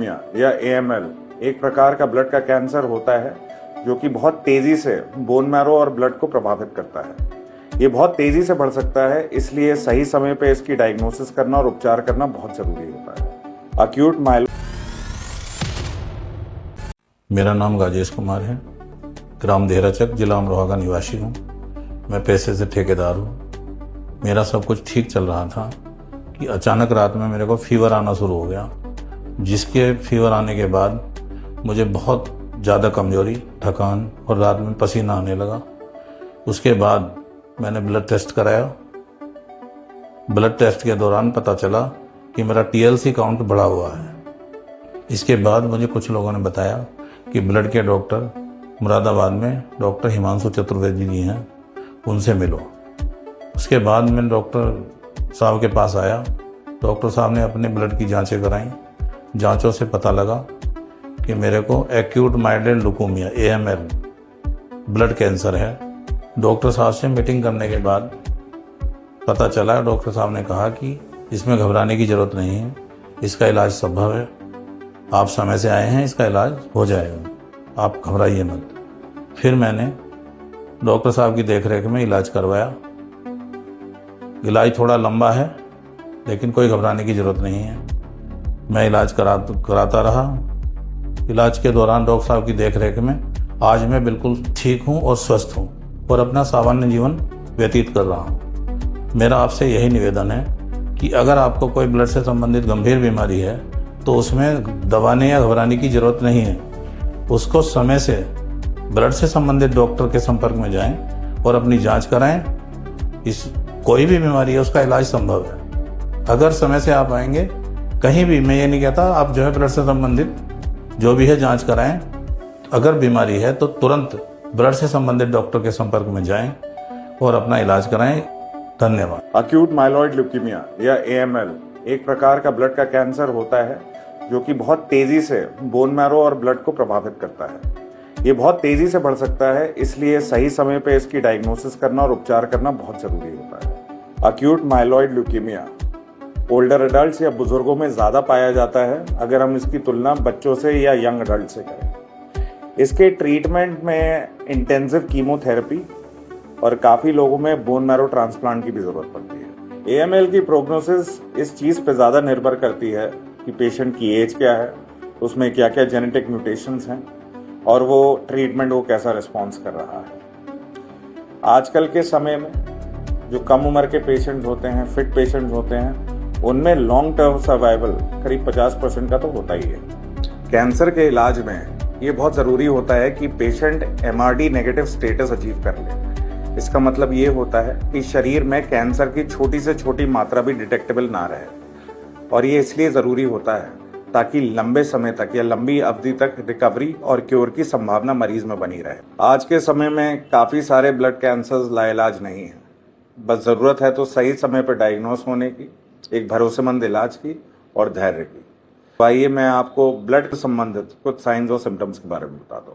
या AML एक प्रकार का ब्लड का कैंसर होता है जो कि बहुत तेजी से बोन मैरो और ब्लड को प्रभावित करता है। ये बहुत तेजी से बढ़ सकता है, इसलिए सही समय पे इसकी डायग्नोसिस करना और उपचार करना बहुत जरूरी होता है। अक्यूट माइल मेरा नाम राजेश कुमार है। ग्राम देहराचक, जिला अमरोहा का निवासी हूँ। मैं पेशे से ठेकेदार हूँ। मेरा सब कुछ ठीक चल रहा था कि अचानक रात में मेरे को फीवर आना शुरू हो गया, जिसके फीवर आने के बाद मुझे बहुत ज़्यादा कमजोरी, थकान और रात में पसीना आने लगा। उसके बाद मैंने ब्लड टेस्ट कराया। ब्लड टेस्ट के दौरान पता चला कि मेरा TLC काउंट बढ़ा हुआ है। इसके बाद मुझे कुछ लोगों ने बताया कि ब्लड के डॉक्टर मुरादाबाद में डॉक्टर हिमांशु चतुर्वेदी जी हैं, उनसे मिलो। उसके बाद मैं डॉक्टर साहब के पास आया। डॉक्टर साहब ने अपने ब्लड की जांचें कराई। जांचों से पता लगा कि मेरे को acute mild leukaemia AML blood cancer है। डॉक्टर साहब से मीटिंग करने के बाद पता चला, डॉक्टर साहब ने कहा कि इसमें घबराने की ज़रूरत नहीं है, इसका इलाज संभव है। आप समय से आए हैं, इसका इलाज हो जाएगा, आप घबराइए मत। फिर मैंने डॉक्टर साहब की देखरेख में इलाज करवाया। इलाज थोड़ा लंबा है, लेकिन कोई घबराने की ज़रूरत नहीं है। मैं इलाज कराता रहा। इलाज के दौरान डॉक्टर साहब की देखरेख में आज मैं बिल्कुल ठीक हूँ और स्वस्थ हूँ और अपना सामान्य जीवन व्यतीत कर रहा हूँ। मेरा आपसे यही निवेदन है कि अगर आपको कोई ब्लड से संबंधित गंभीर बीमारी है तो उसमें दबाने या घबराने की ज़रूरत नहीं है। उसको समय से ब्लड से संबंधित डॉक्टर के संपर्क में जाएं और अपनी जांच कराएं। कोई भी बीमारी है, उसका इलाज संभव है। अगर समय से आप आएंगे, कहीं भी, मैं ये नहीं कहता, आप जो है ब्लड से संबंधित जो भी है जांच कराएं। अगर बीमारी है तो तुरंत ब्लड से संबंधित डॉक्टर के संपर्क में जाएं और अपना इलाज कराएं। धन्यवाद। अक्यूट माइलॉइड ल्यूकेमिया या AML एक प्रकार का ब्लड का कैंसर होता है जो कि बहुत तेजी से बोन मैरो और ब्लड को प्रभावित करता है। ये बहुत तेजी से बढ़ सकता है, इसलिए सही समय पे इसकी डायग्नोसिस करना और उपचार करना बहुत जरूरी होता है। Acute myeloid leukaemia older adults या बुजुर्गों में ज़्यादा पाया जाता है, अगर हम इसकी तुलना बच्चों से या यंग एडल्ट से करें। इसके ट्रीटमेंट में इंटेंसिव कीमोथेरेपी और काफ़ी लोगों में बोन मैरो ट्रांसप्लांट की भी ज़रूरत पड़ती है। AML की प्रोग्नोसिस इस चीज़ पे ज़्यादा निर्भर करती है कि पेशेंट की एज क्या है, उसमें क्या क्या जेनेटिक म्यूटेशंस हैं और वो ट्रीटमेंट वो कैसा रिस्पॉन्स कर रहा है। आजकल के समय में जो कम उम्र के पेशेंट्स होते हैं, फिट पेशेंट्स होते हैं, उनमें लॉन्ग टर्म सर्वाइवल करीब 50% का तो होता ही है। कैंसर के इलाज में ये बहुत ज़रूरी होता है कि patient MRD negative status achieve कर ले। इसका मतलब ये होता है कि शरीर में कैंसर की छोटी से छोटी मात्रा भी डिटेक्टेबल ना रहे, और ये इसलिए ज़रूरी होता है ताकि लंबे समय तक या लंबी अवधि तक रिकवरी और क्योर की संभावना मरीज में बनी रहे। आज के समय में काफ़ी सारे ब्लड कैंसर्स लाइलाज नहीं है, बस ज़रूरत है तो सही समय पर डायग्नोस होने की, एक भरोसेमंद इलाज की और धैर्य की। तो आइए मैं आपको ब्लड से संबंधित कुछ साइंस और सिम्टम्स के बारे में बता दूं।